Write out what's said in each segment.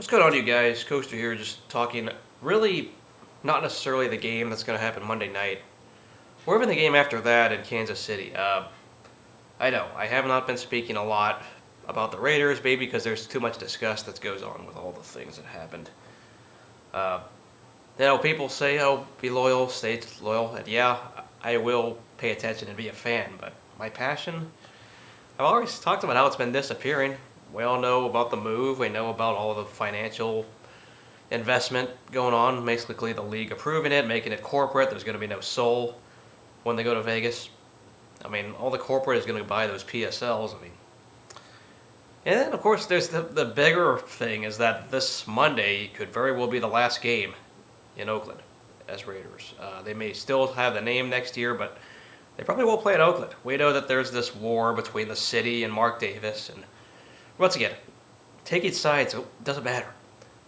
What's going on, you guys? Coaster here, just talking really not necessarily the game that's going to happen Monday night, or even the game after that in Kansas City. I know, I have not been speaking a lot about the Raiders, maybe because there's too much disgust that goes on with all the things that happened. Uh, People say, oh, be loyal, stay loyal, and yeah, I will pay attention and be a fan, but my passion, I've always talked about how it's been disappearing. We all know about the move. We know about all the financial investment going on. Basically, the league approving it, making it corporate. There's going to be no soul when they go to Vegas. I mean, all the corporate is going to buy those PSLs. I mean, and then, of course, there's the bigger thing is that this Monday could very well be the last game in Oakland as Raiders. They may still have the name next year, but they probably won't play in Oakland. We know that there's this war between the city and Mark Davis, and once again, taking sides doesn't matter.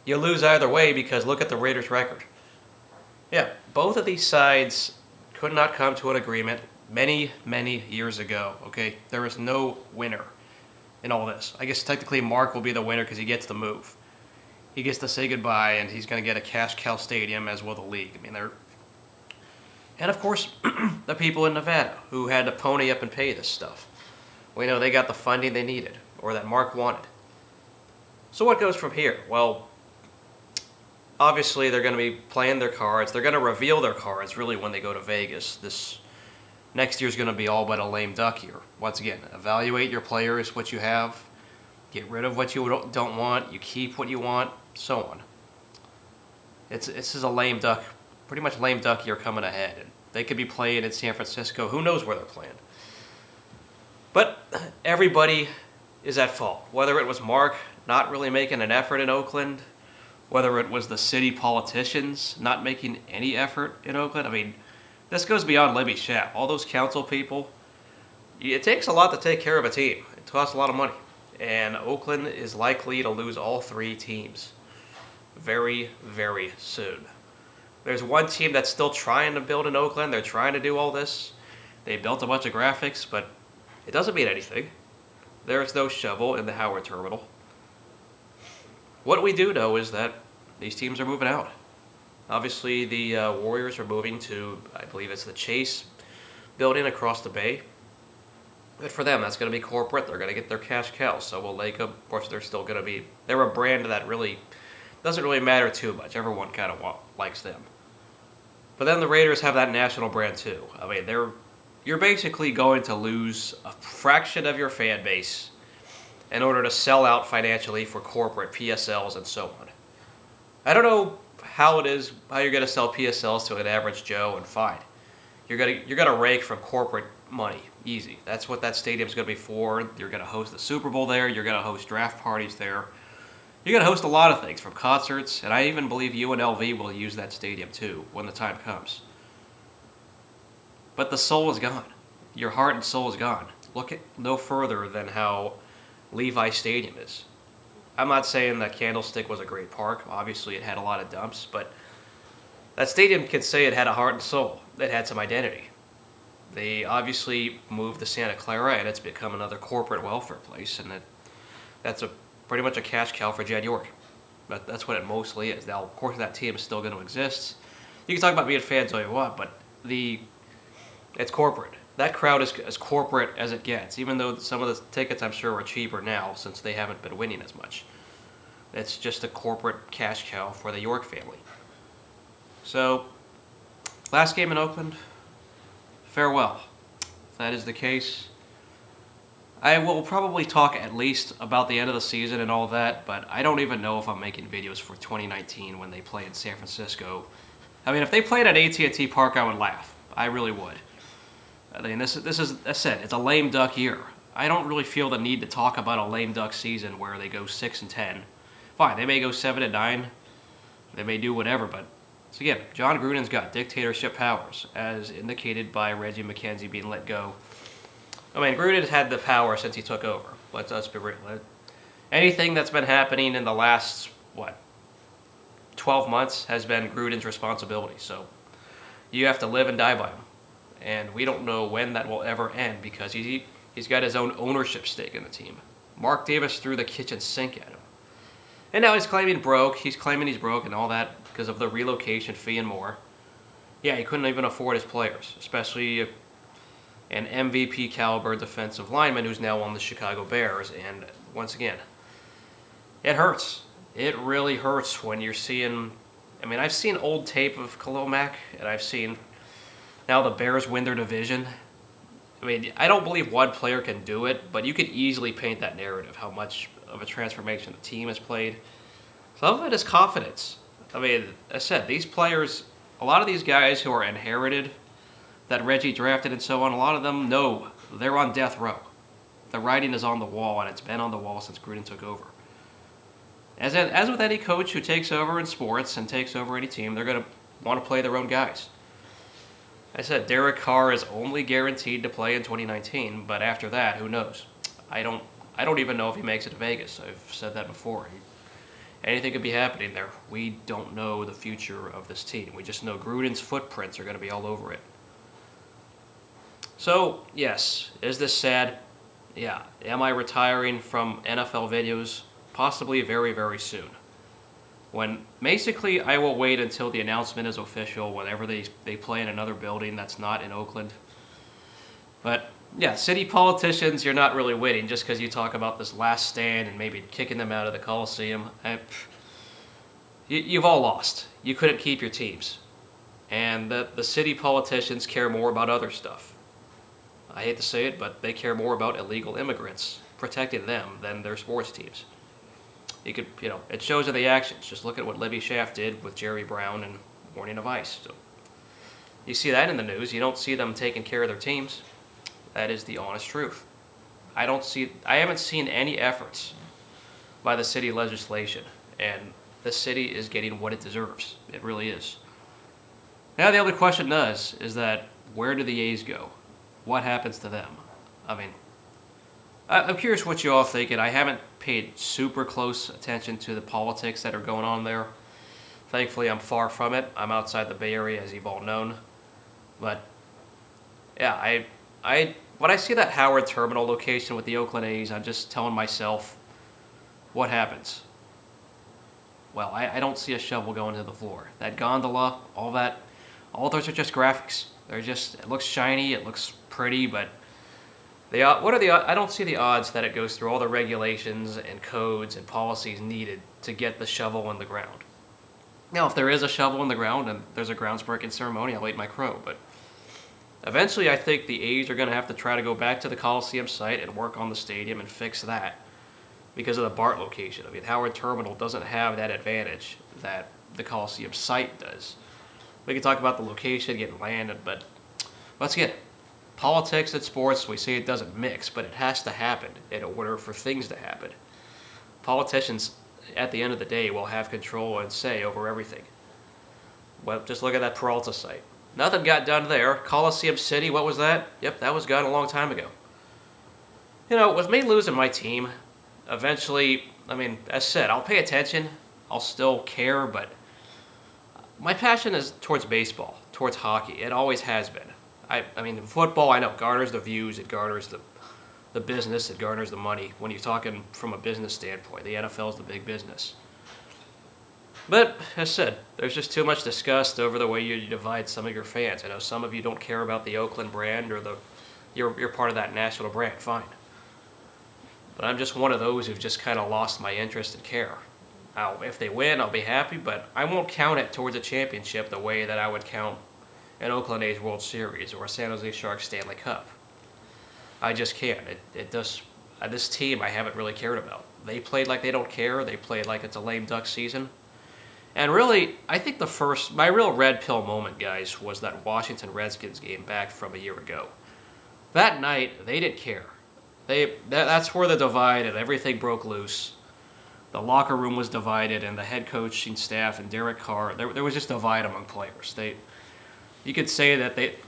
You lose either way because look at the Raiders' record. Yeah, both of these sides could not come to an agreement many, many years ago, okay? There is no winner in all this. I guess technically Mark will be the winner because he gets the move. He gets to say goodbye, and he's going to get a cash cow stadium, as will the league. I mean, they're... And, of course, the people in Nevada who had to pony up and pay this stuff. We know they got the funding they needed, or that Mark wanted. So what goes from here? Well, obviously they're going to be playing their cards. They're going to reveal their cards, really, when they go to Vegas. This next year's going to be all but a lame duck year. Once again, evaluate your players, what you have. Get rid of what you don't want. You keep what you want, so on. This is a lame duck, pretty much lame duck year coming ahead. And they could be playing in San Francisco. Who knows where they're playing? But everybody is at fault. Whether it was Mark not really making an effort in Oakland, whether it was the city politicians not making any effort in Oakland. I mean, this goes beyond Libby Schapp. All those council people, it takes a lot to take care of a team. It costs a lot of money. And Oakland is likely to lose all three teams very, very soon. There's one team that's still trying to build in Oakland. They're trying to do all this. They built a bunch of graphics, but it doesn't mean anything. There's no shovel in the Howard Terminal. What we do know is that these teams are moving out. Obviously, the Warriors are moving to, I believe it's the Chase building across the bay. Good for them. That's going to be corporate. They're going to get their cash cows. So will Lake. Of course, they're still going to be... They're a brand that really doesn't really matter too much. Everyone kind of likes them. But then the Raiders have that national brand too. I mean, you're basically going to lose a fraction of your fan base in order to sell out financially for corporate PSLs and so on. I don't know how you're going to sell PSLs to an average Joe, and fine. You're gonna rake from corporate money, easy. That's what that stadium's going to be for. You're going to host the Super Bowl there. You're going to host draft parties there. You're going to host a lot of things, from concerts, and I even believe UNLV will use that stadium too when the time comes. But the soul is gone. Your heart and soul is gone. Look at no further than how Levi Stadium is. I'm not saying that Candlestick was a great park. Obviously, it had a lot of dumps, but that stadium could say it had a heart and soul. It had some identity. They obviously moved to Santa Clara, and it's become another corporate welfare place, and that's pretty much a cash cow for Jed York. But that's what it mostly is. Now, of course, that team is still going to exist. You can talk about being fans all you want, but it's corporate. That crowd is as corporate as it gets, even though some of the tickets, I'm sure, are cheaper now since they haven't been winning as much. It's just a corporate cash cow for the York family. So, last game in Oakland, farewell. If that is the case, I will probably talk at least about the end of the season and all that, but I don't even know if I'm making videos for 2019 when they play in San Francisco. I mean, if they played at AT&T Park, I would laugh. I really would. I mean, this is, I said, it's a lame duck year. I don't really feel the need to talk about a lame duck season where they go 6-10. Fine, they may go 7-9. They may do whatever, but so again, John Gruden's got dictatorship powers, as indicated by Reggie McKenzie being let go. I mean, Gruden's had the power since he took over. Let's be real. Anything that's been happening in the last, 12 months has been Gruden's responsibility. So you have to live and die by him. And we don't know when that will ever end because he's got his own ownership stake in the team. Mark Davis threw the kitchen sink at him. And now he's claiming broke. He's claiming he's broke and all that because of the relocation fee and more. Yeah, he couldn't even afford his players, especially an MVP caliber defensive lineman who's now on the Chicago Bears. And once again, it hurts. It really hurts when you're seeing. I mean, I've seen old tape of Khalil Mack, and I've seen now the Bears win their division. I mean, I don't believe one player can do it, but you could easily paint that narrative, how much of a transformation the team has played. Some of it is confidence. I mean, as I said, these players, a lot of these guys who are inherited, that Reggie drafted and so on, a lot of them know they're on death row. The writing is on the wall, and it's been on the wall since Gruden took over. As with any coach who takes over in sports and takes over any team, they're going to want to play their own guys. I said Derek Carr is only guaranteed to play in 2019, but after that, who knows? I don't even know if he makes it to Vegas. I've said that before. Anything could be happening there. We don't know the future of this team. We just know Gruden's footprints are going to be all over it. So, yes, is this sad? Yeah. Am I retiring from NFL videos? Possibly very, very soon. When basically I will wait until the announcement is official whenever they play in another building that's not in Oakland. But yeah, city politicians, you're not really waiting just because you talk about this last stand and maybe kicking them out of the Coliseum. You've all lost. You couldn't keep your teams. And the city politicians care more about other stuff. I hate to say it, but they care more about illegal immigrants, protecting them, than their sports teams. It shows in the actions. Just look at what Libby Schaaf did with Jerry Brown and Morning of Ice. So you see that in the news. You don't see them taking care of their teams. That is the honest truth. I haven't seen any efforts by the city legislation, and the city is getting what it deserves. It really is. Now the other question is that where do the A's go? What happens to them? I mean, I'm curious what you all think, and I haven't paid super close attention to the politics that are going on there. Thankfully, I'm far from it. I'm outside the Bay Area, as you've all known. But yeah, when I see that Howard Terminal location with the Oakland A's, I'm just telling myself, what happens? Well, I don't see a shovel going to the floor. That gondola, all those are just graphics. It looks shiny, it looks pretty, but I don't see the odds that it goes through all the regulations and codes and policies needed to get the shovel in the ground. Now, if there is a shovel in the ground and there's a groundsbreaking ceremony, I'll eat my crow, but eventually I think the A's are going to have to try to go back to the Coliseum site and work on the stadium and fix that because of the BART location. I mean, Howard Terminal doesn't have that advantage that the Coliseum site does. We can talk about the location, getting landed, but once again, politics and sports, we say it doesn't mix, but it has to happen in order for things to happen. Politicians, at the end of the day, will have control and say over everything. Well, just look at that Peralta site. Nothing got done there. Coliseum City, what was that? Yep, that was gone a long time ago. With me losing my team, eventually, I mean, as said, I'll pay attention. I'll still care, but my passion is towards baseball, towards hockey. It always has been. I mean, football, I know, garners the views, it garners the business, it garners the money. When you're talking from a business standpoint, the NFL is the big business. But, as said, there's just too much disgust over the way you divide some of your fans. I know some of you don't care about the Oakland brand or you're part of that national brand, fine. But I'm just one of those who've just kind of lost my interest and care. Now, if they win, I'll be happy, but I won't count it towards a championship the way that I would count an Oakland A's World Series or a San Jose Sharks Stanley Cup. I just can't. This team I haven't really cared about. They played like they don't care. They played like it's a lame duck season. And really, I think my real red pill moment, guys, was that Washington Redskins game back from a year ago. That night, they didn't care. That's where the divide and everything broke loose. The locker room was divided, and the head coaching staff and Derek Carr, there was just a divide among players. You could say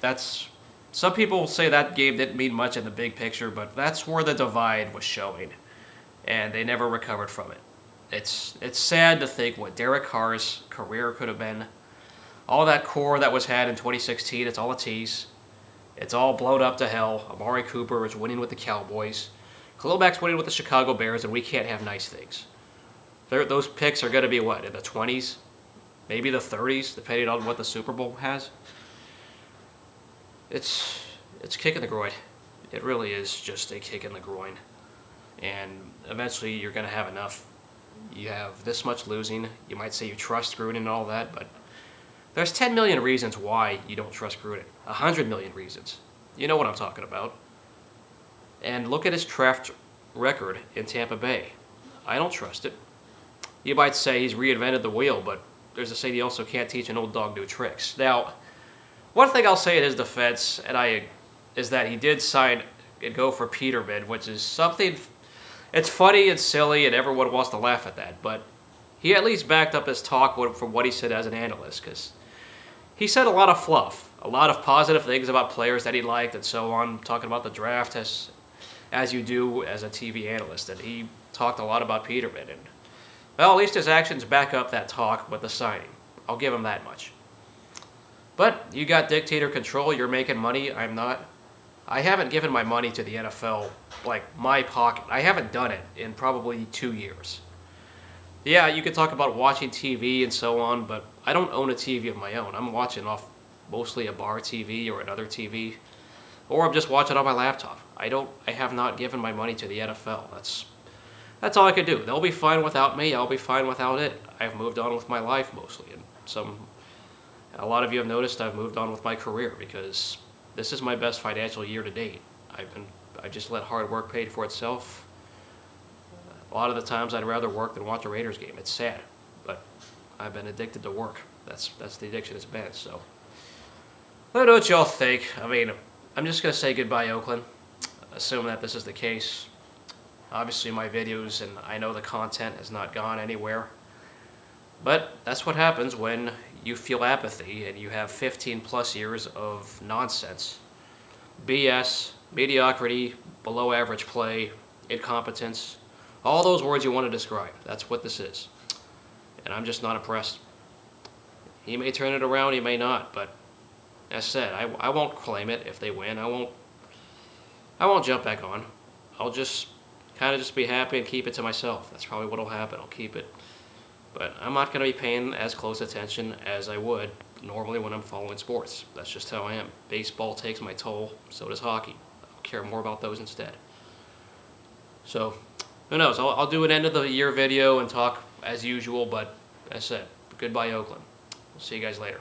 that's some people say that game didn't mean much in the big picture, but that's where the divide was showing, and they never recovered from it. It's sad to think what Derek Carr's career could have been. All that core that was had in 2016, it's all a tease. It's all blown up to hell. Amari Cooper is winning with the Cowboys. Khalil Mack's winning with the Chicago Bears, and we can't have nice things. those picks are going to be what, in the 20s, maybe the 30s, depending on what the Super Bowl has. It's kick in the groin. It really is just a kick in the groin. And eventually you're going to have enough. You have this much losing. You might say you trust Gruden and all that, but there's 10 million reasons why you don't trust Gruden. 100 million reasons. You know what I'm talking about. And look at his draft record in Tampa Bay. I don't trust it. You might say he's reinvented the wheel, but there's a saying, he also can't teach an old dog new tricks. Now, one thing I'll say in his defense, is that he did sign and go for Peterman, which is something. It's funny and silly, and everyone wants to laugh at that. But he at least backed up his talk from what he said as an analyst, because he said a lot of fluff, a lot of positive things about players that he liked and so on, talking about the draft as you do as a TV analyst. And he talked a lot about Peterman. And, well, at least his actions back up that talk with the signing. I'll give him that much. But you got dictator control. You're making money. I'm not. I haven't given my money to the NFL, like my pocket. I haven't done it in probably 2 years. Yeah, you could talk about watching TV and so on, but I don't own a TV of my own. I'm watching off mostly a bar TV or another TV, or I'm just watching on my laptop. I have not given my money to the NFL. That's all I could do. They'll be fine without me. I'll be fine without it. I've moved on with my life mostly, and a lot of you have noticed I've moved on with my career because this is my best financial year to date. I just let hard work pay for itself. A lot of the times I'd rather work than watch a Raiders game. It's sad, but I've been addicted to work. That's the addiction it's been. So let me know what y'all think. I mean, I'm just gonna say goodbye, Oakland. Assume that this is the case. Obviously, my videos and I know the content has not gone anywhere. But that's what happens when you feel apathy and you have 15 plus years of nonsense. BS, mediocrity, below average play, incompetence, all those words you want to describe. That's what this is. And I'm just not impressed. He may turn it around, he may not, but as said, I won't claim it if they win. I won't jump back on. I'll just kind of just be happy and keep it to myself. That's probably what'll happen. I'll keep it. But I'm not going to be paying as close attention as I would normally when I'm following sports. That's just how I am. Baseball takes my toll, so does hockey. I'll care more about those instead. So, who knows? I'll do an end of the year video and talk as usual, but as I said, goodbye Oakland. We'll see you guys later.